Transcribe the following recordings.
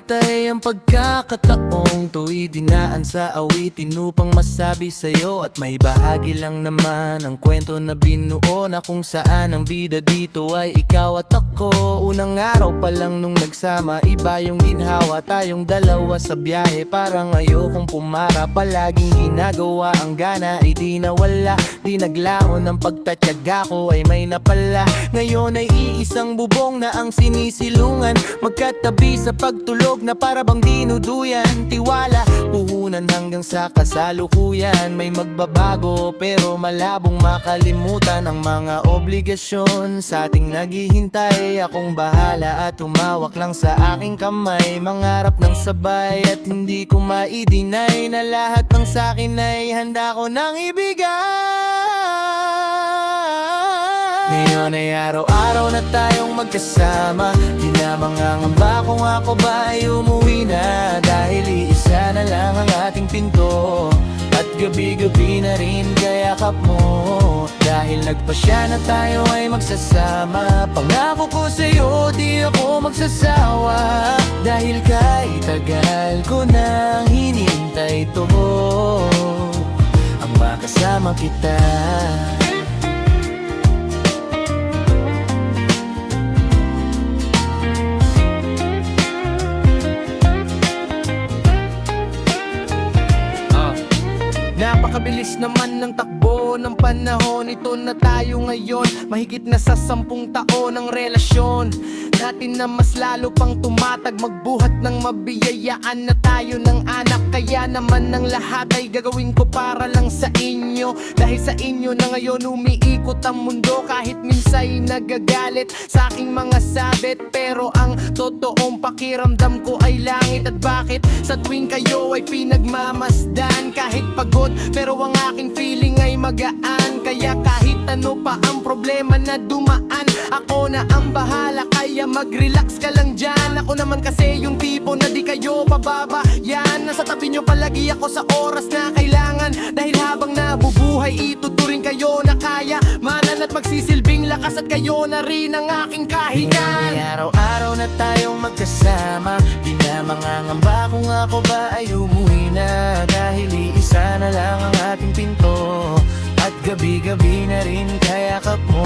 hinihintay ang pagkakataong tuwi dinaan sa awitin upang masabi sa'yo at may bahagi lang naman ang kwento na binuo na kung saan ang bida dito ay ikaw at ako. Unang araw pa lang nung nagsama, iba yung ginhawa, tayong dalawa sa biyahe. Parang ayokong pumara, palaging ginagawa ang gana ay di nawala. Di naglaon ang pagtatyaga ko ay may napala. Ngayon ay iisang bubong na ang sinisilungan, magkatabi sa pagtulog na para bang dinuduyan. Tiwala, puhunan hanggang sa kasalukuyan. May magbabago pero malabong makalimutan ang mga obligasyon sa ating naghihintay. Akong bahala at humawak lang sa aking kamay, mangarap ng sabay at hindi ko ma-deny na lahat ng sakin ay handa ko nang ibigay. Ngayon ay araw-araw na tayong magkasama, di na mangangamba kung ako ba ay umuwi na. Dahil iisa na lang ang ating pinto at gabi-gabi na rin kayakap mo. Dahil nagpasya na tayo ay magsasama, pangako ko sa'yo di ako magsasawa. Dahil kahit tagal ko nang hinintay to, ang makasama kita. Napakabilis naman ng takbo ng panahon, ito na tayo ngayon, mahigit na sa 10 taon ng relasyon natin na mas lalo pang tumatag, magbuhat ng mabiyayaan na tayo ng anak. Kaya naman ng lahat ay gagawin ko para lang sa inyo, dahil sa inyo na ngayon umiikot ang mundo. Kahit minsa'y nagagalit sa aking mga sabit, pero ang totoong pakiramdam ko ay langit. At bakit sa tuwing kayo ay pinagmamasdan, kahit pagod pero ang aking feeling ay magaan. Kaya kahit ano pa ang problema na dumaan, ako na ang bahala, kaya mag-relax ka lang dyan. Ako naman kasi yung tipo na di kayo pababayan. Nasa tabi nyo palagi ako sa oras na kailangan, dahil habang nabubuhay ituturing kayo na kaya manan at magsisilbing lakas, at kayo na rin ang aking kahingan. Araw-araw na tayong magkasama, di na mangangamba kung ako ba ay umuwi na. Dahil iisa na lang ang ating pinto at gabi-gabi na rin kayakap mo.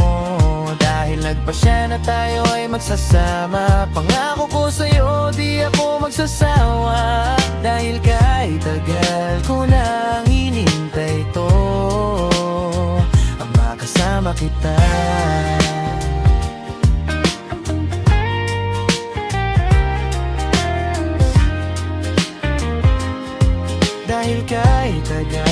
Dahil nagpasya na tayo ay magsasama, pangako ko sa'yo di ako magsasawa. Dahil kahit tagal ko nang hinintay to, ang makasama kita. Dahil kahit tagal